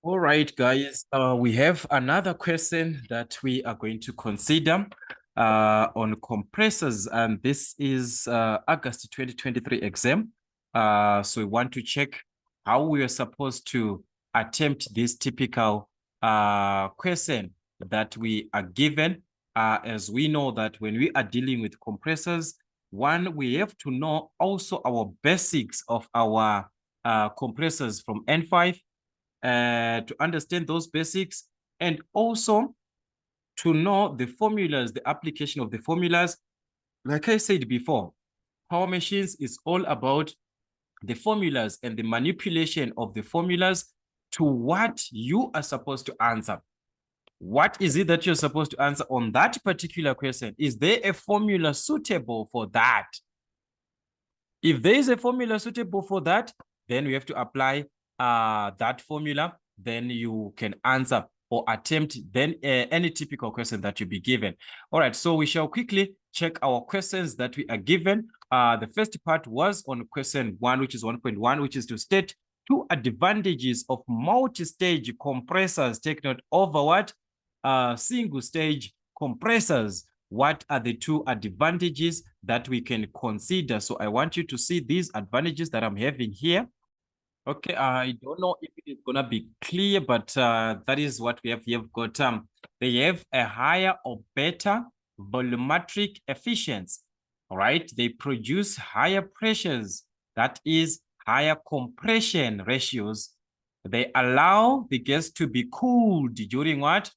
All right, guys, we have another question that we are going to consider on compressors, and this is August 2023 exam. So we want to check how we are supposed to attempt this typical question that we are given. As we know that when we are dealing with compressors, one, we have to know also our basics of our compressors from N5, to understand those basics, and also to know the formulas, the application of the formulas. Like I said before, power machines is all about the formulas and the manipulation of the formulas to what you are supposed to answer. What is it that you're supposed to answer on that particular question? Is there a formula suitable for that? If there is a formula suitable for that, then we have to apply that formula. Then you can answer or attempt then any typical question that you be given. All right, so we shall quickly check our questions that we are given. The first part was on question 1, which is 1.1, which is to state 2 advantages of multi-stage compressors. Take note over what? Single stage compressors. What are the 2 advantages that we can consider? So I want you to see these advantages that I'm having here. Okay, I don't know if it is gonna be clear, but that is what we have here. We've got they have a higher or better volumetric efficiency. All right, they produce higher pressures, that is higher compression ratios. They allow the gas to be cooled during what?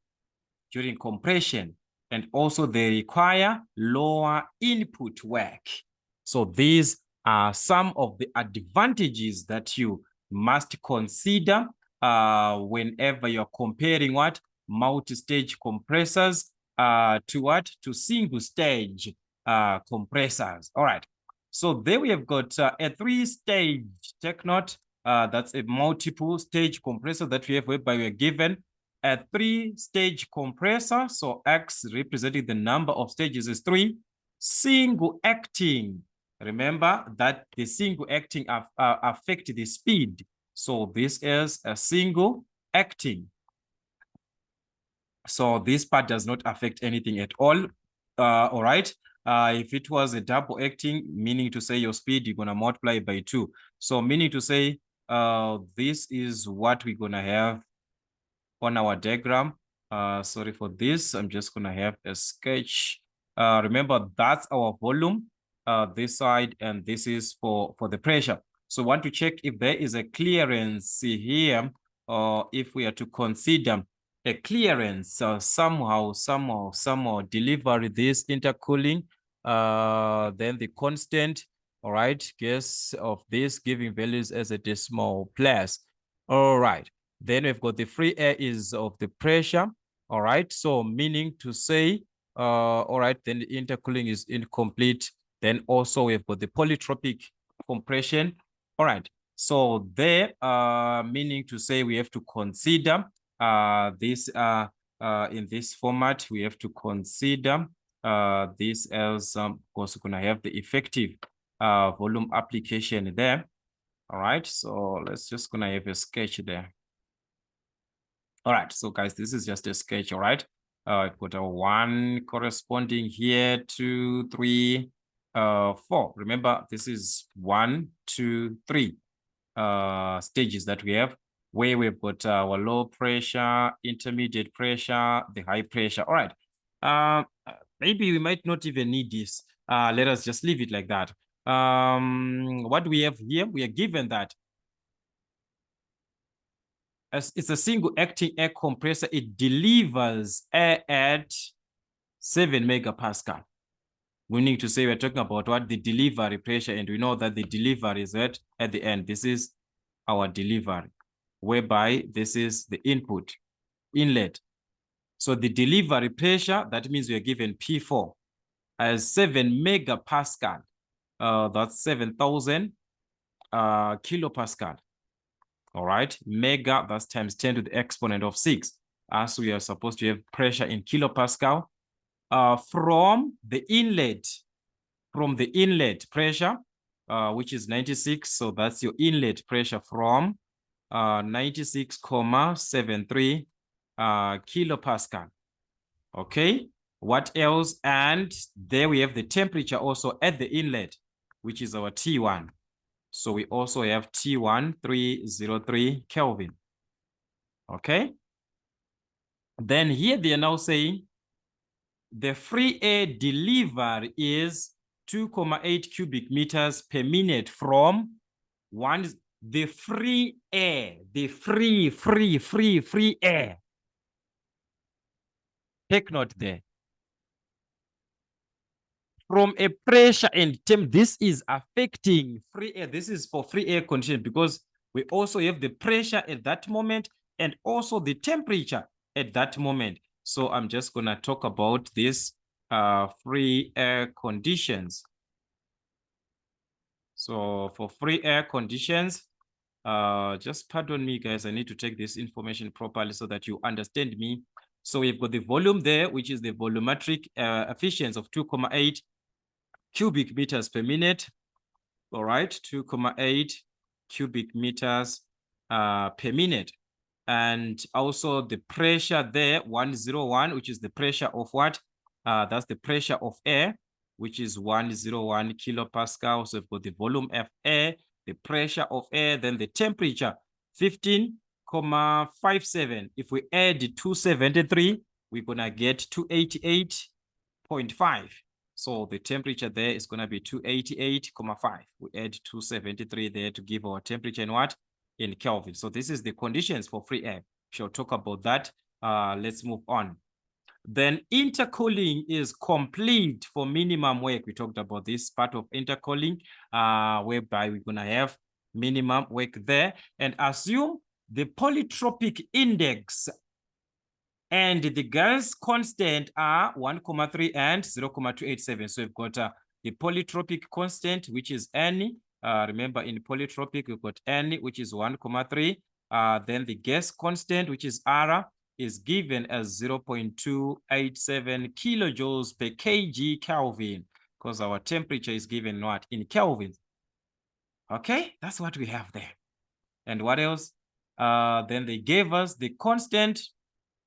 During compression. And also they require lower input work. So these are some of the advantages that you must consider whenever you're comparing what? Multi-stage compressors to what? To single-stage compressors. All right. So there we have got a 3-stage, take note, that's a multiple stage compressor that we have, whereby we are given a 3-stage compressor. So X representing the number of stages is 3. Single acting. Remember that the single acting affect the speed. So this is a single acting. So this part does not affect anything at all. All right. If it was a double acting, meaning to say your speed, you're going to multiply by 2. So meaning to say this is what we're going to have on our diagram. Sorry for this. I'm just going to have a sketch. Remember, that's our volume, this side, and this is for the pressure. So want to check if there is a clearance here, or if we are to consider a clearance somehow deliver this intercooling, then the constant, all right, guess of this giving values as a decimal place. All right. Then we've got the free air is of the pressure. All right. So meaning to say, all right, then the intercooling is incomplete. Then also we've got the polytropic compression. All right. So there, meaning to say we have to consider this in this format, we have to consider this as also going to have the effective volume application there. All right. So let's just going to have a sketch there. All right, so guys, this is just a sketch, all right? I've got a 1 corresponding here, 2, 3, 4. Remember, this is 1, 2, 3 stages that we have, where we've got our low pressure, intermediate pressure, the high pressure. All right. Maybe we might not even need this. Let us just leave it like that. What do we have here? We are given that as it's a single acting air compressor, it delivers air at 7 megapascal. We need to say we're talking about what the delivery pressure, and we know that the delivery is at the end. This is our delivery, whereby this is the inlet. So the delivery pressure, that means we are given P4 as 7 megapascal. That's 7,000 kilopascal. All right, mega, that's times 10 to the exponent of 6. As we are supposed to have pressure in kilopascal from the inlet pressure, which is 96. So that's your inlet pressure from 96.73 kilopascal. Okay, what else? And there we have the temperature also at the inlet, which is our T1. So we also have T1 303 Kelvin. Okay, then here they are now saying the free air delivered is 2.8 cubic meters per minute from the free air, the free air. Take note there. From a pressure and temp, this is affecting free air. This is for free air condition because we also have the pressure at that moment and also the temperature at that moment. So I'm just going to talk about this free air conditions. So for free air conditions, just pardon me, guys. I need to take this information properly so that you understand me. So we've got the volume there, which is the volumetric efficiency of 2.8 cubic meters per minute. All right, 2.8 cubic meters per minute. And also the pressure there, 101, which is the pressure of what? That's the pressure of air, which is 101 kilopascal. So we've got the volume of air, the pressure of air, then the temperature, 15.57. If we add 273, we're going to get 288.5. So the temperature there is going to be 288.5. We add 273 there to give our temperature in what? In Kelvin. So this is the conditions for free air. Shall talk about that. Let's move on. Then intercooling is complete for minimum work. We talked about this part of intercooling, whereby we're going to have minimum work there. And assume the polytropic index and the gas constant are 1.3 and 0.287. So we've got the polytropic constant, which is N. Remember, in polytropic, we've got N, which is 1.3. Then the gas constant, which is R, is given as 0.287 kilojoules per kg Kelvin, because our temperature is given what? In Kelvin. Okay, that's what we have there. And what else? Then they gave us the constant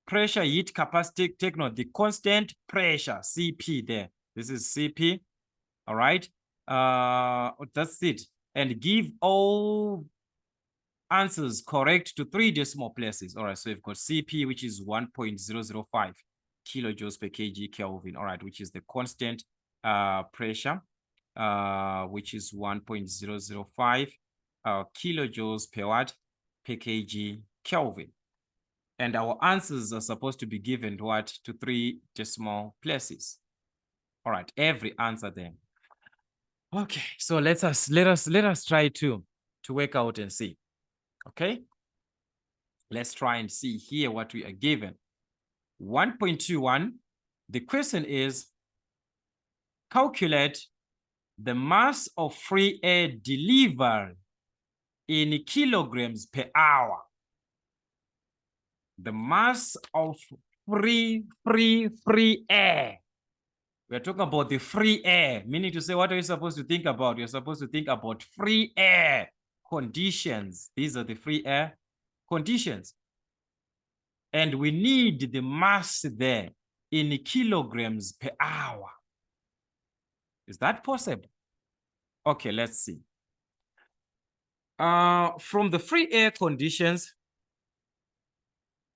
pressure heat capacity. Take note, the constant pressure, CP there. This is CP, all right? That's it. And give all answers correct to 3 decimal places. All right, so we've got CP, which is 1.005 kilojoules per kg Kelvin, all right, which is the constant pressure, which is 1.005 kilojoules per watt per kg Kelvin. And our answers are supposed to be given what? To 3 decimal places. All right, every answer then. Okay, so let us try to work out and see. Okay, let's try and see here what we are given. 1.21. The question is, calculate the mass of free air delivered in kilograms per hour. The mass of free air. We're talking about the free air, meaning to say, what are you supposed to think about? You're supposed to think about free air conditions. These are the free air conditions. And we need the mass there in kilograms per hour. Is that possible? Okay, let's see. From the free air conditions,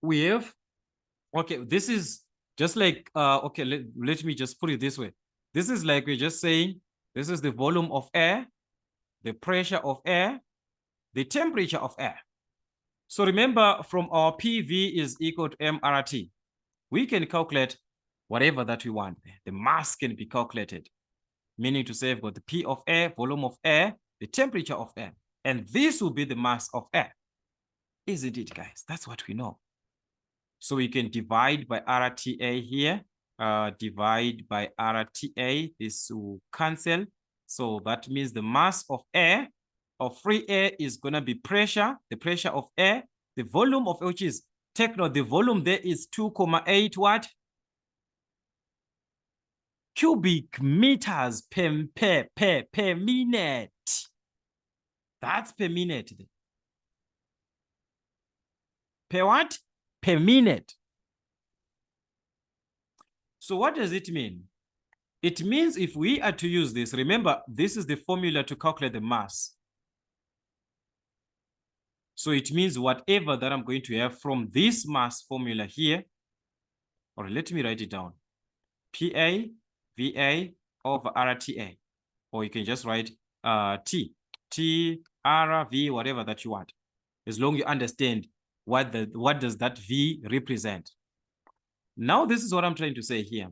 we have, okay, this is just like, okay, let me just put it this way. This is like we're just saying, this is the volume of air, the pressure of air, the temperature of air. So remember, from our PV is equal to MRT, we can calculate whatever that we want. The mass can be calculated, meaning to say, we've got the P of air, volume of air, the temperature of air, and this will be the mass of air. Isn't it, guys? That's what we know. So we can divide by RTA here, divide by RTA, this will cancel. So that means the mass of air, of free air, is going to be pressure, the pressure of air, the volume of, which is, take note, the volume there is 2.8 what? Cubic meters per minute. That's per minute. Per what? Per minute. So what does it mean? It means if we are to use this, remember, this is the formula to calculate the mass. So it means whatever that I'm going to have from this mass formula here, or let me write it down, PA, VA over RTA, or you can just write T, R, V, whatever that you want, as long as you understand what does that V represent. Now, this is what I'm trying to say here.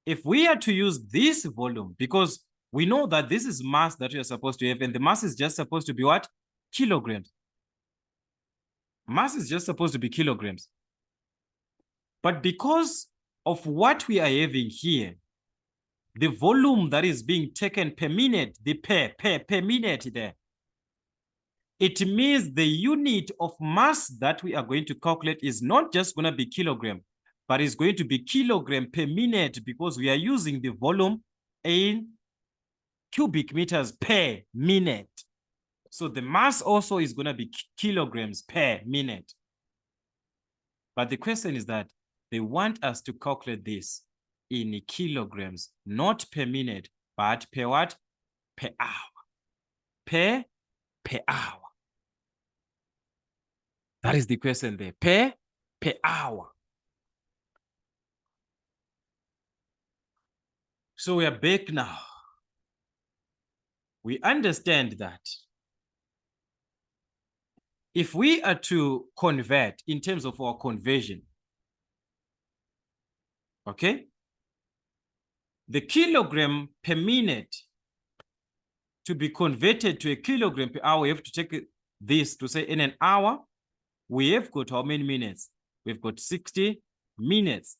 If we are to use this volume, because we know that this is mass that we are supposed to have, and the mass is just supposed to be what? Kilograms. Mass is just supposed to be kilograms. But because of what we are having here, the volume that is being taken per minute, the per minute there, it means the unit of mass that we are going to calculate is not just going to be kilogram, but it's going to be kilogram per minute, because we are using the volume in cubic meters per minute. So the mass also is going to be kilograms per minute. But the question is that they want us to calculate this in kilograms, not per minute, but per what? Per hour. Per hour. That is the question there. Per hour. So we are back now. We understand that if we are to convert in terms of our conversion, okay, the kilogram per minute to be converted to a kilogram per hour, we have to take this to say in an hour, we have got how many minutes? We've got 60 minutes.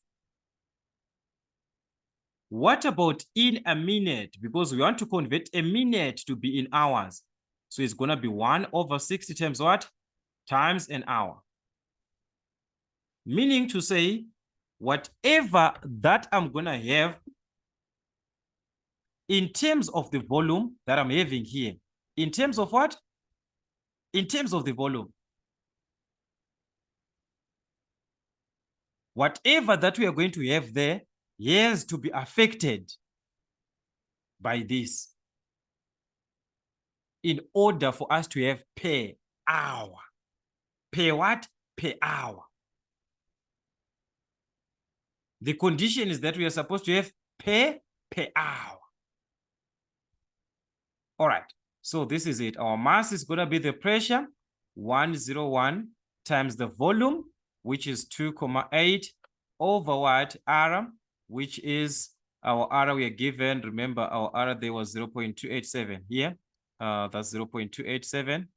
What about in a minute? Because we want to convert a minute to be in hours. So it's going to be 1 over 60 times what? Times an hour. Meaning to say, whatever that I'm going to have in terms of the volume that I'm having here, in terms of what? In terms of the volume. Whatever that we are going to have there has to be affected by this in order for us to have per hour. Per what? Per hour. The condition is that we are supposed to have per hour. All right. So this is it. Our mass is going to be the pressure, 101 times the volume, which is 2,8 over what? R, which is our R we are given. Remember, our R there was 0.287 here. That's 0.287.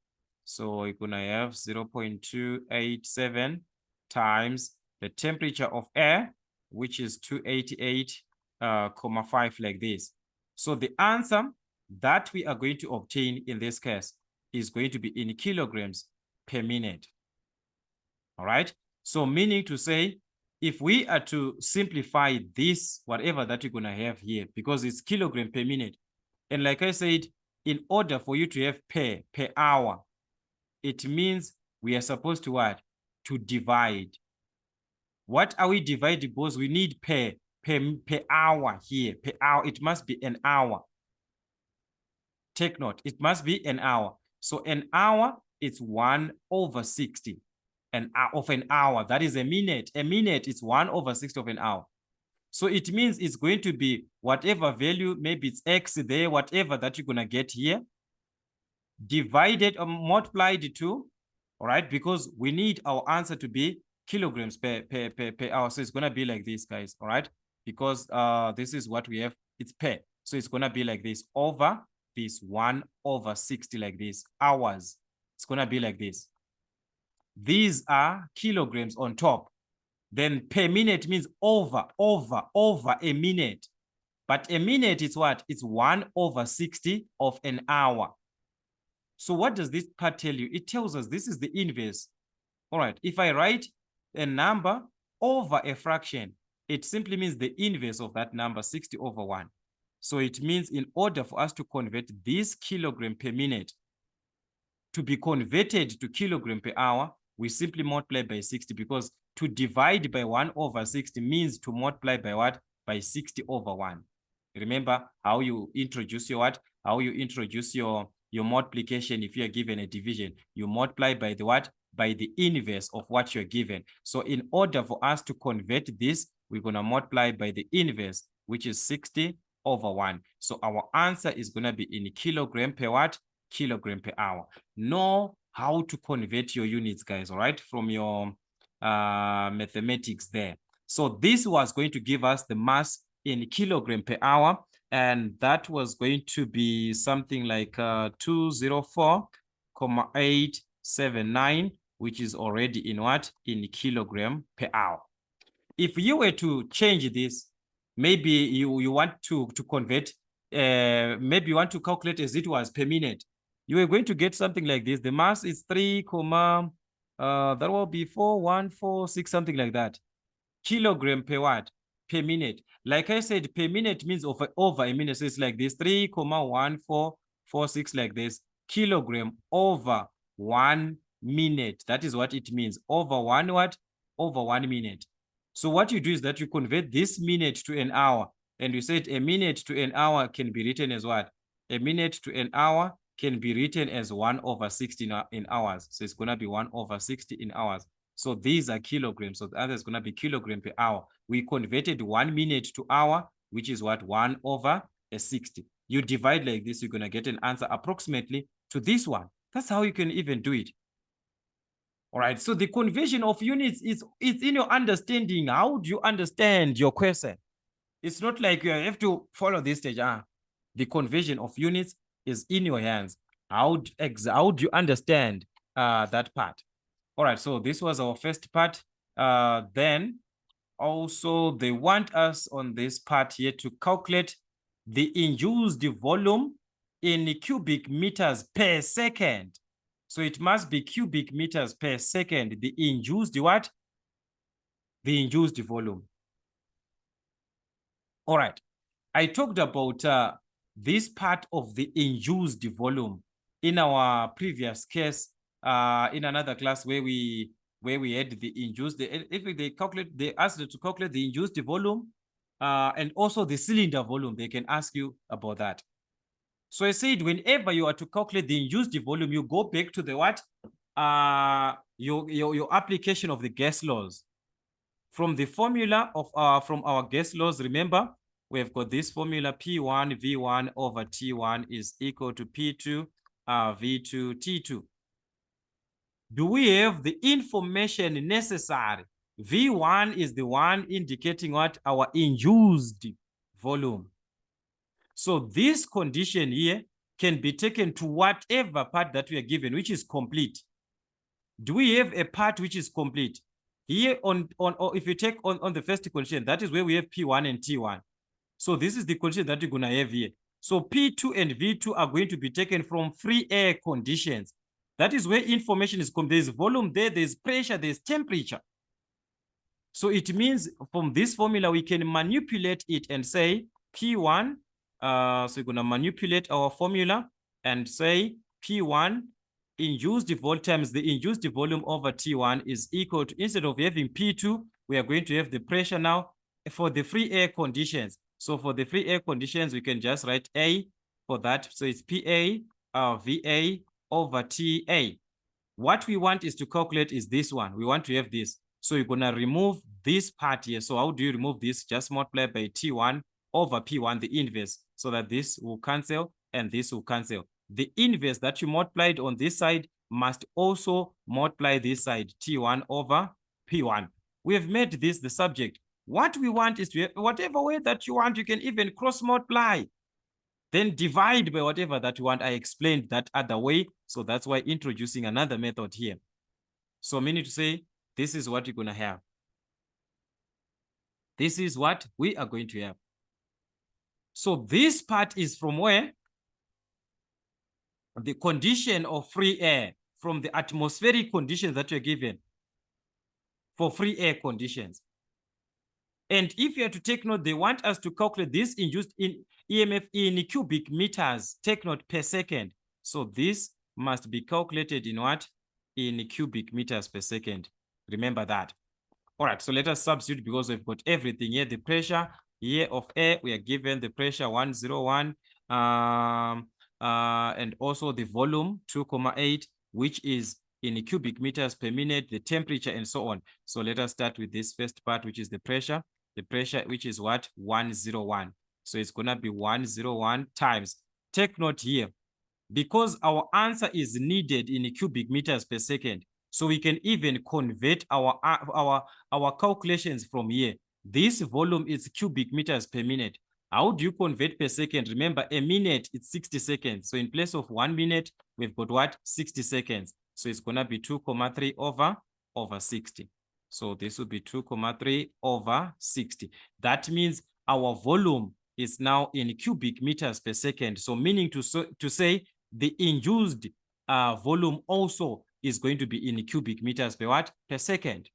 So we're going to have 0.287 times the temperature of air, which is 288.5 like this. So the answer that we are going to obtain in this case is going to be in kilograms per minute. All right. So meaning to say, if we are to simplify this, whatever that you're going to have here, because it's kilogram per minute. And like I said, in order for you to have per hour, it means we are supposed to what? To divide. What are we dividing? Because we need per hour here. Per hour, it must be an hour. Take note, it must be an hour. So an hour, it's 1 over 60 of an hour. That is a minute. A minute is 1 over 60 of an hour. So it means it's going to be whatever value, maybe it's X there, whatever that you're going to get here, divided or multiplied to, all right, because we need our answer to be kilograms per hour. So it's going to be like this, guys, all right, because this is what we have. It's per. So it's going to be like this over this 1 over 60 like this, hours. It's going to be like this. These are kilograms on top. Then per minute means over a minute. But a minute is what? It's 1 over 60 of an hour. So what does this part tell you? It tells us this is the inverse. All right. If I write a number over a fraction, it simply means the inverse of that number, 60 over 1. So it means in order for us to convert this kilogram per minute to be converted to kilogram per hour, we simply multiply by 60, because to divide by 1 over 60 means to multiply by what? By 60 over 1. Remember how you introduce your what? How you introduce your multiplication. If you are given a division, you multiply by the what? By the inverse of what you're given. So in order for us to convert this, we're going to multiply by the inverse, which is 60 over 1. So our answer is going to be in kilogram per what? Kilogram per hour. Know how to convert your units, guys, all right, from your mathematics there. So this was going to give us the mass in kilogram per hour, and that was going to be something like 204,879, which is already in what? In kilogram per hour. If you were to change this, maybe you want to convert, maybe you want to calculate as it was per minute, you are going to get something like this. The mass is 3, that will be 4146, something like that. Kilogram per what? Per minute. Like I said, per minute means over a minute. So it's like this, 3,1446, like this. Kilogram over 1 minute. That is what it means. Over one what? Over 1 minute. So what you do is that you convert this minute to an hour. And you said a minute to an hour can be written as what? A minute to an hour can be written as 1 over 60 in hours. So it's going to be 1 over 60 in hours. So these are kilograms. So the other is going to be kilogram per hour. We converted 1 minute to hour, which is what? 1 over 60. You divide like this, you're going to get an answer approximately to this one. That's how you can even do it. All right, so the conversion of units is in your understanding. How do you understand your question? It's not like you have to follow this stage. The conversion of units is in your hands. How do you understand that part? All right, so this was our first part. Then also they want us on this part here to calculate the induced volume in cubic meters per second. So it must be cubic meters per second. The induced what? The induced volume. All right. I talked about this part of the induced volume in our previous case, in another class where we had the induced. They asked you to calculate the induced volume and also the cylinder volume. They can ask you about that. So I said, whenever you are to calculate the induced volume, you go back to the what? Your application of the gas laws. From the formula of from our gas laws, remember, we've got this formula: P1 V1 over T1 is equal to P2 V2 T2. Do we have the information necessary? V1 is the one indicating what? Our induced volume. So this condition here can be taken to whatever part that we are given, which is complete. Do we have a part which is complete? Here or if you take on the first condition, that is where we have P1 and T1. So this is the condition that you're going to have here. So P2 and V2 are going to be taken from free air conditions. That is where information is complete. There's volume there, there's pressure, there's temperature. So it means from this formula, we can manipulate it and say P1. So we're going to manipulate our formula and say P1 induced volume times the induced volume over T1 is equal to, instead of having P2, we are going to have the pressure now for the free air conditions. So for the free air conditions, we can just write A for that. So it's PA VA over TA. What we want is to calculate is this one. We want to have this. So you're going to remove this part here. So how do you remove this? Just multiply by T1 over P1, the inverse, so that this will cancel and this will cancel. The inverse that you multiplied on this side must also multiply this side, T1 over P1. We have made this the subject. What we want is to have, whatever way that you want, you can even cross multiply. Then divide by whatever that you want. I explained that other way. So that's why introducing another method here. So meaning to say, this is what you're going to have. This is what we are going to have. So this part is from where? The condition of free air, from the atmospheric conditions that you're given for free air conditions. And if you are to take note, they want us to calculate this induced in EMF in cubic meters, take note, per second. So this must be calculated in what? in cubic meters per second. Remember that. All right, so let us substitute because we've got everything here. The pressure here of air, we are given the pressure 101, and also the volume 2,8, which is in cubic meters per minute, the temperature, and so on. So let us start with this first part, which is the pressure. The pressure, which is what? 101. So it's going to be 101 times. Take note here, because our answer is needed in cubic meters per second. So we can even convert our calculations from here. This volume is cubic meters per minute. How do you convert per second? Remember, a minute is 60 seconds. So in place of 1 minute, we've got what? 60 seconds. So it's going to be 2,3 over 60. So this would be 2,3 over 60. That means our volume is now in cubic meters per second. So meaning to say the induced volume also is going to be in cubic meters per what? Per second.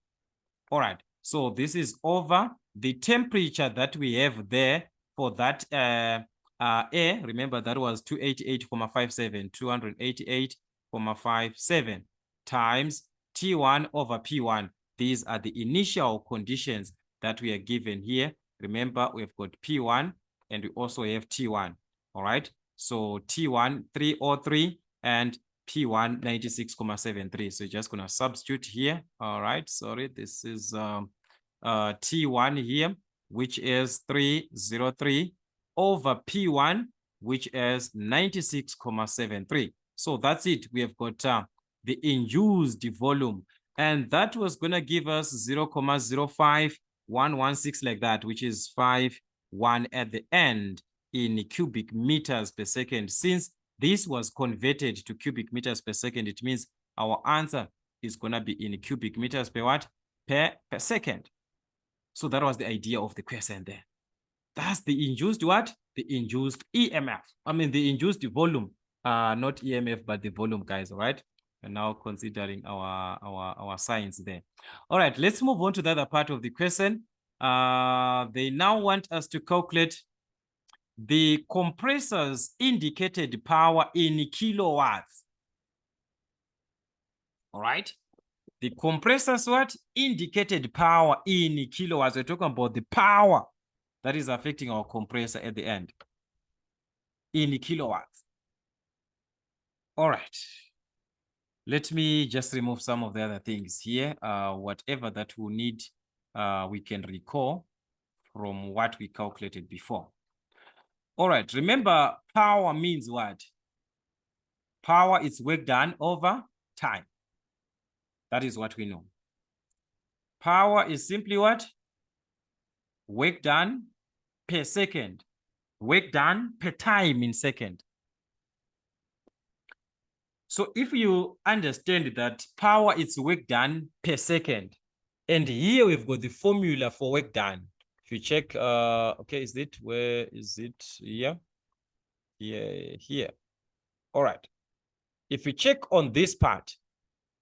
All right. So this is over the temperature that we have there for that air. Remember, that was 288,57, 288,57 times T1 over P1. These are the initial conditions that we are given here. Remember, we've got P1 and we also have T1. All right. So T1 303 and P1 96,73. So you're just going to substitute here. All right. Sorry, this is T1 here, which is 303 over P1, which is 96,73. So that's it. We have got the induced volume, and that was going to give us 0,05116 like that, which is 51 at the end in cubic meters per second. Since this was converted to cubic meters per second, it means our answer is going to be in cubic meters per what? Per second. So that was the idea of the question there. That's the induced what? The induced EMF. I mean, the induced volume, not EMF, but the volume, guys, all right? And now considering our science there. All right, let's move on to the other part of the question. They now want us to calculate the compressor's indicated power in kilowatts. All right. The compressor's what? Indicated power in kilowatts. We're talking about the power that is affecting our compressor at the end in kilowatts. All right. Let me just remove some of the other things here. Whatever that we need, we can recall from what we calculated before. All right. Remember, power means what? Power is work done over time. That is what we know. Power is simply what? Work done per second. Work done per time in second. So if you understand that power is work done per second, and here we've got the formula for work done. If you check, okay, is it, where is it? Here. Here. All right. If you check on this part,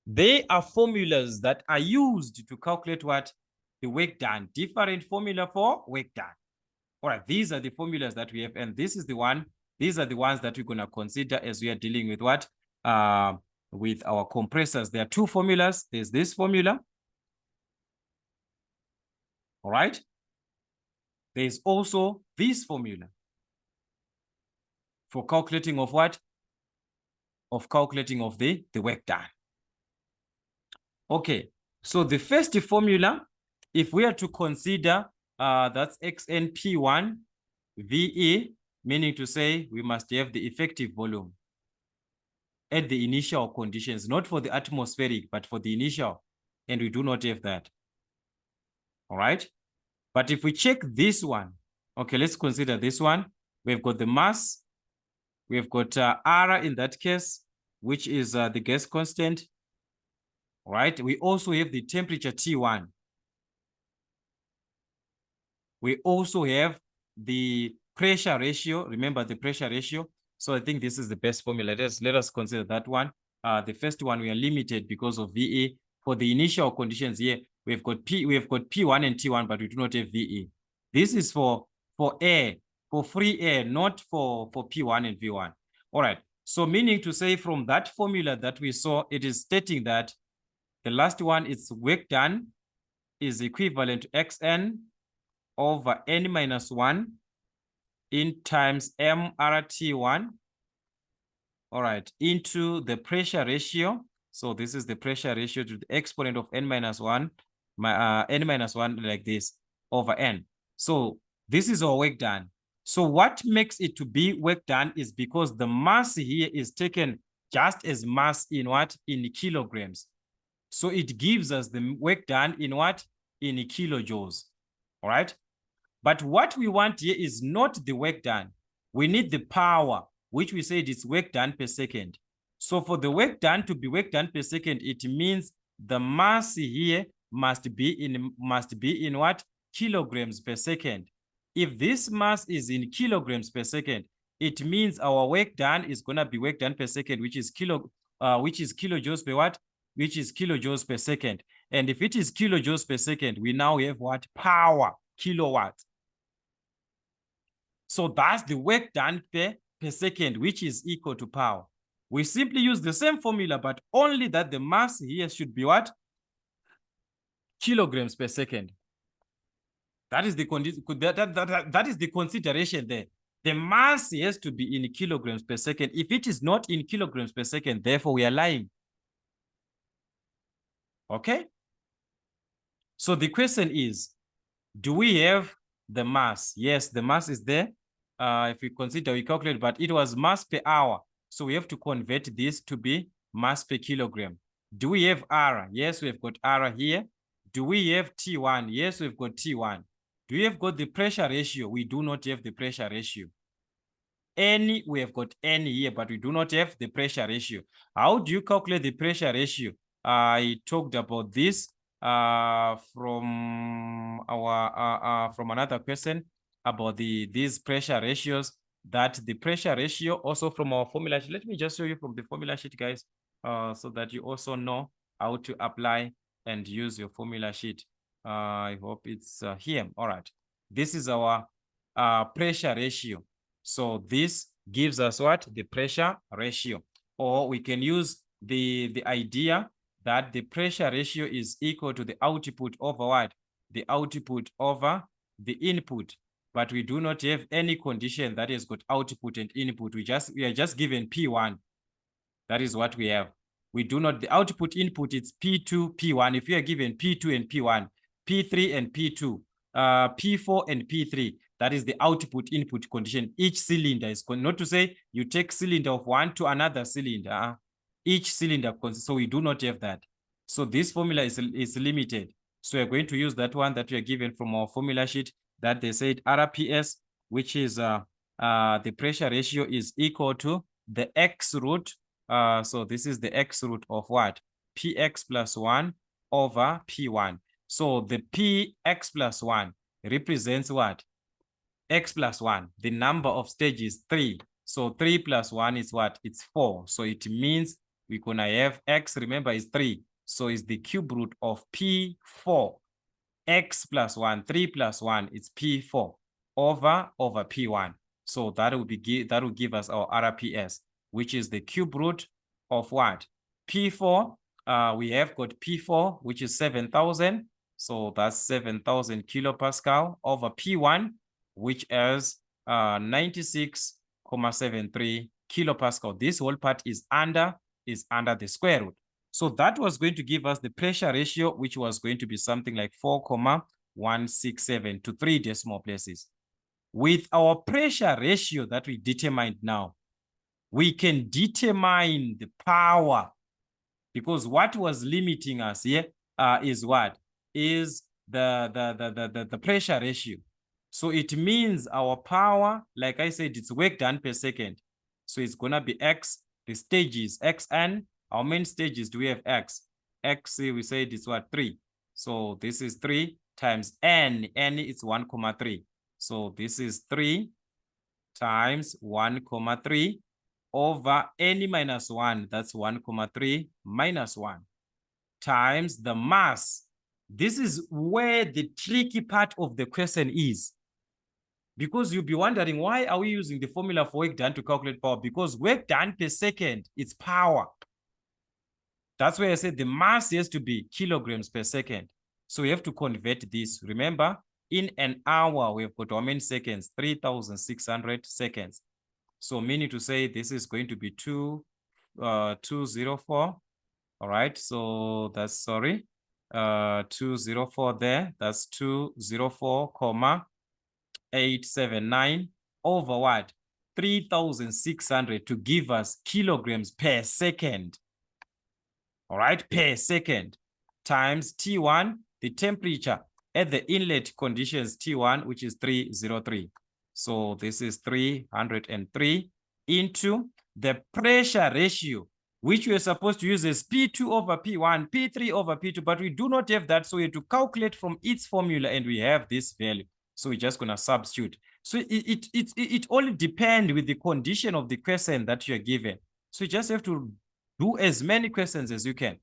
they are formulas that are used to calculate what? The work done. Different formula for work done. All right, these are the formulas that we have, and this is the one. These are the ones that we're going to consider as we are dealing with what? With our compressors. There are two formulas. There's this formula. All right. There's also this formula for calculating of what? Of calculating of the work done. Okay, so the first formula, if we are to consider, that's XNP1 VE, meaning to say we must have the effective volume at the initial conditions, not for the atmospheric, but for the initial, and we do not have that. All right, but if we check this one, okay, let's consider this one. We've got the mass, we've got R in that case, which is the gas constant. All right, we also have the temperature T1. We also have the pressure ratio. Remember the pressure ratio. So I think this is the best formula. Let us consider that one. The first one, we are limited because of VE. For the initial conditions here, we've got P1 and T1, but we do not have VE. This is for air, for free air, not for P1 and V1. All right. So meaning to say from that formula that we saw, it is stating that the last one is work done is equivalent to xn over n minus 1 in times mRT1, all right, into the pressure ratio. So this is the pressure ratio to the exponent of n minus 1, n minus 1 like this, over n. So this is our work done. So what makes it to be work done is because the mass here is taken just as mass in what? In kilograms. So it gives us the work done in what? In kilojoules, all right? But what we want here is not the work done. We need the power, which we said is work done per second. So for the work done to be work done per second, it means the mass here must be in what? Kilograms per second. If this mass is in kilograms per second, it means our work done is gonna be work done per second, which is kilojoules per what? Which is kilojoules per second. And if it is kilojoules per second, we now have what? Power, kilowatts. So that's the work done per second, which is equal to power. We simply use the same formula, but only that the mass here should be what? Kilograms per second. That is the that is the consideration there. The mass has to be in kilograms per second. If it is not in kilograms per second, therefore we are lying. Okay? So the question is, do we have the mass? Yes, the mass is there. If we consider, we calculate, but it was mass per hour. So we have to convert this to be mass per kilogram. Do we have R? Yes, we've got R here. Do we have T1? Yes, we've got T1. Do we have got the pressure ratio? We do not have the pressure ratio. N, we have got N here, but we do not have the pressure ratio. How do you calculate the pressure ratio? I talked about this from another question about these pressure ratios, that the pressure ratio also from our formula sheet. Let me just show you from the formula sheet, guys, so that you also know how to apply and use your formula sheet. I hope it's here. All right. This is our pressure ratio. So this gives us what? The pressure ratio. Or we can use the idea that the pressure ratio is equal to the output over what? The output over the input. But we do not have any condition that has got output and input. We are just given P1. That is what we have. We do not, the output input, it's P2, P1. If you are given P2 and P1, P3 and P2, P4 and P3, that is the output input condition. Each cylinder is, not to say you take cylinder of one to another cylinder. Each cylinder, so we do not have that. So this formula is limited. So we're going to use that one that we are given from our formula sheet that they said RPS, which is the pressure ratio is equal to the X root. So this is the X root of what? Px plus 1 over P1. So the Px plus 1 represents what? X plus 1. The number of stages 3. So 3 plus 1 is what? It's 4. So it means we're going to have X, remember, is 3. So it's the cube root of P4. X plus 1, 3 plus 1, it's P4 over P1. So that will give us our RPS, which is the cube root of what? P4. We have got P4, which is 7,000. So that's 7,000 kilopascal over P1, which is 96.73 kilopascal. This whole part is under the square root. So that was going to give us the pressure ratio, which was going to be something like 4,167 to 3 decimal places. With our pressure ratio that we determined now, we can determine the power, because what was limiting us here is what? Is the pressure ratio. So it means our power, like I said, it's work done per second. So it's gonna be X, the stages, Xn. Our main stages, do we have X? X, we said it's what? 3. So this is 3 times N. N is 1,3. So this is 3 times 1,3 over N minus 1. That's 1,3 minus 1 times the mass. This is where the tricky part of the question is. Because you'll be wondering, why are we using the formula for work done to calculate power? Because work done per second, it's power. That's why I said the mass has to be kilograms per second. So we have to convert this. Remember, in an hour, we've got how many seconds? 3,600 seconds. So meaning to say this is going to be 204. All right, so that's, sorry, 204 there. That's 204,879 over what? 3,600 to give us kilograms per second. All right, per second, times T1, the temperature at the inlet conditions T1, which is 303. So this is 303 into the pressure ratio, which we are supposed to use as P2 over P1, P3 over P2, but we do not have that. So we have to calculate from its formula, and we have this value. So we're just going to substitute. So it only depends with the condition of the question that you're given. So you just have to do as many questions as you can.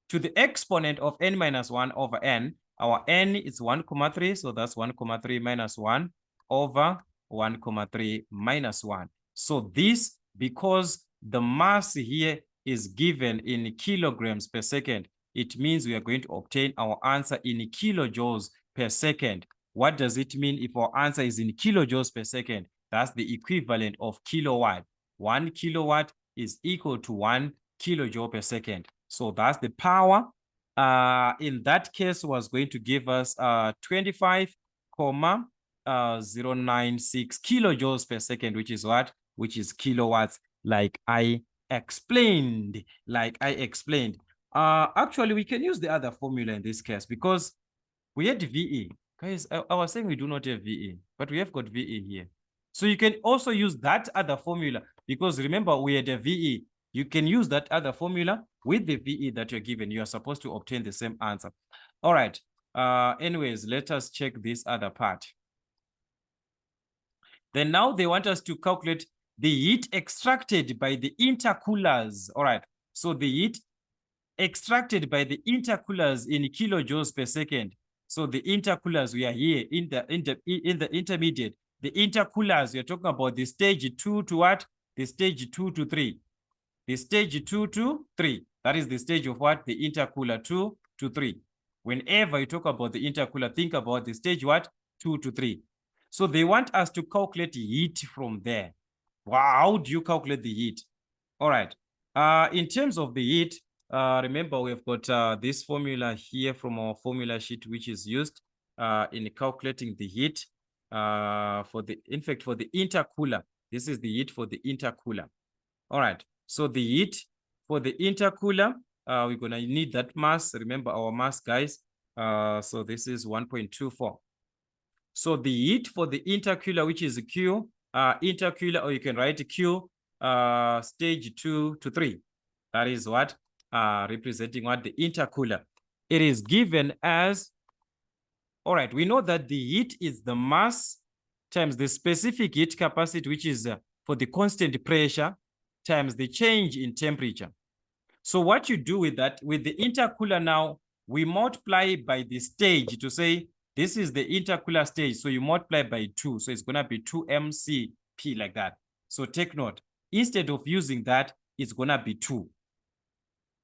To the exponent of n minus 1 over n, our n is 1,3, so that's 1,3 minus 1 over 1,3 minus 1. So this, because the mass here is given in kilograms per second, it means we are going to obtain our answer in kilojoules per second. What does it mean if our answer is in kilojoules per second? That's the equivalent of kilowatt. 1 kilowatt is equal to 1 kilojoule per second. So that's the power. In that case, was going to give us 25,096 kilojoules per second, which is what? Which is kilowatts, like I explained. Actually, we can use the other formula in this case because we had VE. Guys, I was saying we do not have VE, but we have got VE here. So you can also use that other formula because remember we had a VE. You can use that other formula with the VE that you're given. You are supposed to obtain the same answer. All right. Anyways, let us check this other part. Then now they want us to calculate the heat extracted by the intercoolers. All right. So the heat extracted by the intercoolers in kilojoules per second. So the intercoolers, we are here in the intermediate. The intercoolers, we are talking about the stage 2 to what? The stage 2 to 3. The stage 2 to 3. That is the stage of what? The intercooler 2 to 3. Whenever you talk about the intercooler, think about the stage what? 2 to 3. So they want us to calculate heat from there. Wow, how do you calculate the heat? All right. In terms of the heat, remember we've got this formula here from our formula sheet, which is used in calculating the heat for the intercooler. This is the heat for the intercooler. All right. So the heat for the intercooler, we're going to need that mass. Remember our mass, guys. So this is 1.24. So the heat for the intercooler, which is Q, intercooler, or you can write Q, stage 2 to 3. That is what? Representing what? The intercooler. It is given as, all right, we know that the heat is the mass times the specific heat capacity, which is for the constant pressure, times the change in temperature. So what you do with that, with the intercooler now, we multiply by the stage to say this is the intercooler stage. So you multiply by 2. So it's going to be 2 mCp like that. So take note. Instead of using that, it's going to be 2.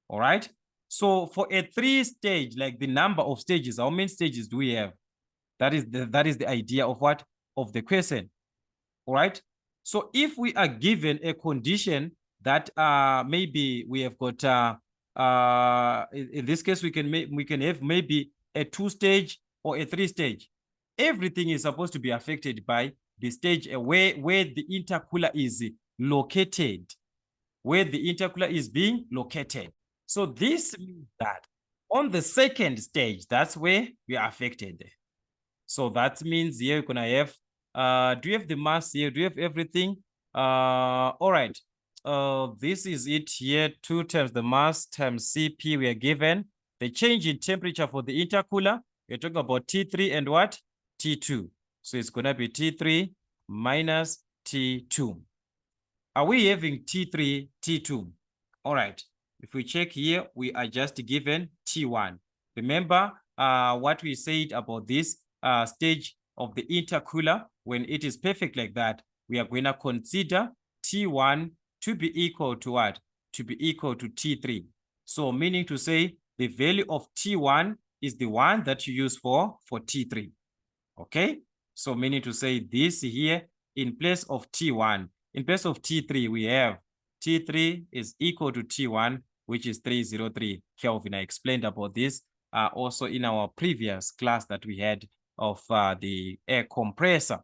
All right. So for a 3-stage, like the number of stages, how many stages do we have? That is the idea of what? Of the question. All right. So if we are given a condition that maybe we have got in this case we can have maybe a 2-stage or a 3-stage. Everything is supposed to be affected by the stage where the intercooler is located, where the intercooler is being located. So this means that on the 2nd stage, that's where we are affected. So that means here you're gonna have, do you have the mass here? Do you have everything? All right. This is it here, 2 times the mass times Cp we are given. The change in temperature for the intercooler, we're talking about T3 and what? T2. So it's gonna be T3 minus T2. Are we having T3, T2? All right. If we check here, we are just given T1. Remember what we said about this stage of the intercooler, when it is perfect like that, we are going to consider T1 to be equal to what? To be equal to T3. So meaning to say the value of T1 is the one that you use for T3. Okay? So meaning to say this here in place of T1, in place of T3, we have T3 is equal to T1, which is 303 Kelvin. I explained about this also in our previous class that we had of the air compressor.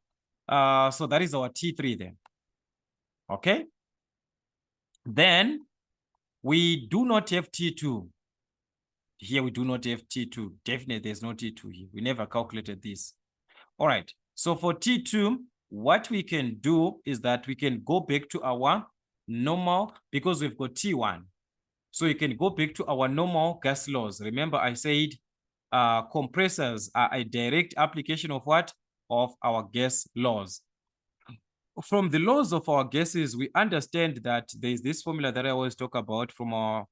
So that is our T3 then. Okay? Then we do not have T2. Here we do not have T2. Definitely there's no T2 here. We never calculated this. All right. So for T2, what we can do is that we can go back to our normal, because we've got T1. So you can go back to our normal gas laws. Remember I said compressors are a direct application of what? Of our gas laws. From the laws of our gases, we understand that there's this formula that I always talk about from our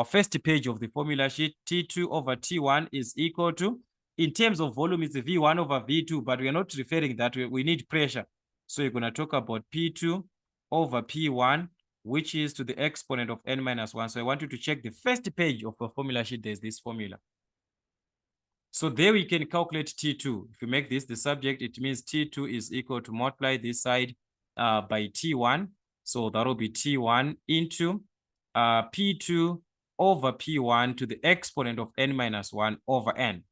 first page of the formula sheet. T2 over T1 is equal to, in terms of volume, it's V1 over V2, but we are not referring that we need pressure. So you're going to talk about P2 over P1, which is to the exponent of n minus 1. So I want you to check the first page of the formula sheet. There's this formula. So there we can calculate T2. If you make this the subject, it means T2 is equal to multiply this side by T1. So that will be T1 into P2 over P1 to the exponent of n minus 1 over n.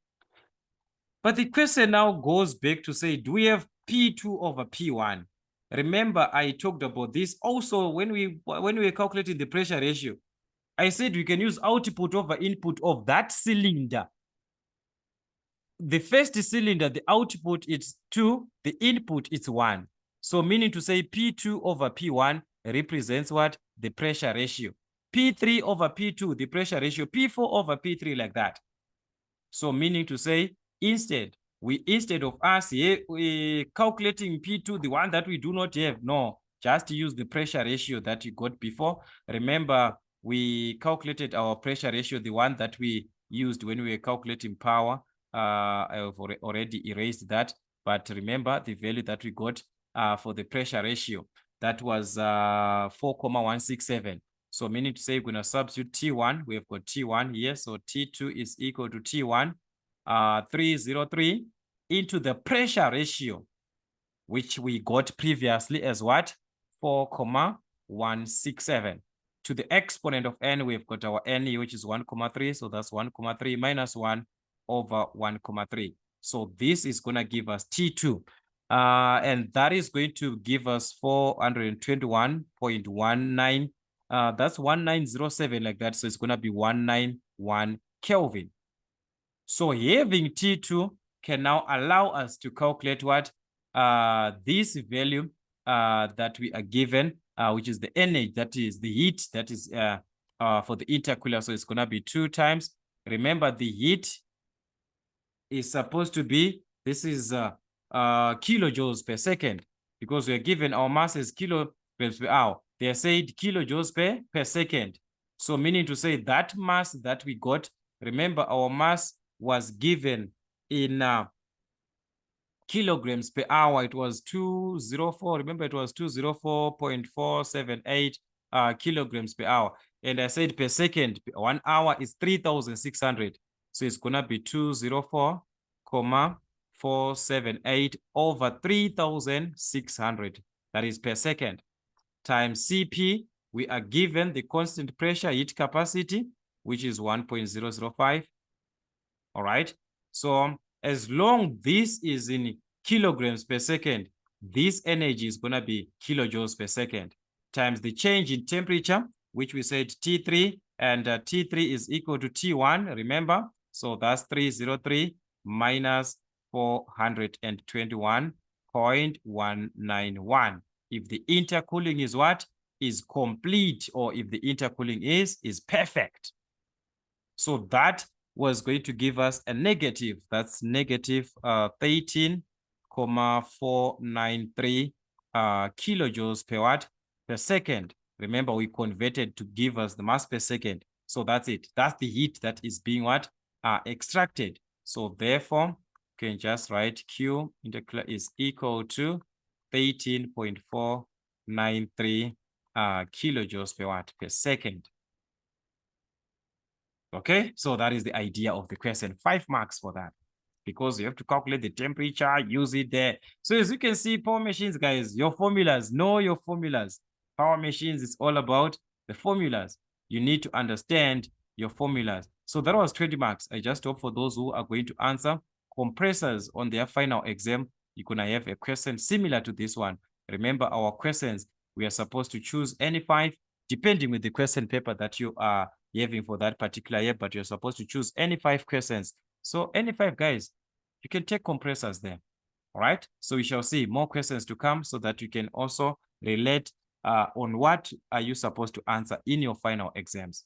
But the question now goes back to say, do we have P2 over P1? Remember, I talked about this also when we were calculating the pressure ratio. I said we can use output over input of that cylinder. The first cylinder, the output is 2, the input is 1. So meaning to say P2 over P1 represents what? The pressure ratio. P3 over P2, the pressure ratio. P4 over P3, like that. So meaning to say, instead of us here, we calculating P2, the one that we do not have, no, just use the pressure ratio that you got before. Remember, we calculated our pressure ratio, the one that we used when we were calculating power. I've already erased that, but remember the value that we got for the pressure ratio, that was 4,167. So meaning to say we're going to substitute T1. We have got T1 here. So T2 is equal to T1, 303 into the pressure ratio, which we got previously as what? 4,167. To the exponent of n, we've got our n, which is 1,3. So that's 1,3 minus 1 over 1,3. So this is going to give us T2. And that is going to give us 421.19. That's 1907, like that. So it's going to be 191 Kelvin. So having T2 can now allow us to calculate what? This value that we are given, which is the energy, that is the heat, that is for the intercooler. So it's going to be 2 times. Remember, the heat is supposed to be, this is kilojoules per second, because we are given our mass is kilograms per hour. They are said kilojoules per second. So meaning to say that mass that we got, remember our mass was given in kilograms per hour. It was 204. Remember, it was 204.478 kilograms per hour. And I said per second, 1 hour is 3,600. So it's going to be 204.478 over 3,600. That is per second. Times Cp, we are given the constant pressure heat capacity, which is 1.005. All right. So as long this is in kilograms per second, this energy is going to be kilojoules per second times the change in temperature, which we said T3, and T3 is equal to T1, remember? So that's 303 minus 421.191. If the intercooling is what? Is complete, or if the intercooling is perfect. So that was going to give us a negative, that's negative 13,493 kilojoules per watt per second. Remember, we converted to give us the mass per second. So that's it. That's the heat that is being what? Extracted. So therefore, you can just write Q intercooler is equal to 13.493 kilojoules per watt per second. Okay, so that is the idea of the question. 5 marks for that, because you have to calculate the temperature, use it there. So as you can see, power machines, guys, your formulas, know your formulas. Power machines is all about the formulas. You need to understand your formulas. So that was 20 marks. I just hope for those who are going to answer compressors on their final exam, you're going to have a question similar to this one. Remember, our questions, we are supposed to choose any 5, depending with the question paper that you are having for that particular year, but you're supposed to choose any 5 questions. So any 5, guys, you can take compressors there. All right. So we shall see more questions to come so that you can also relate on what are you supposed to answer in your final exams.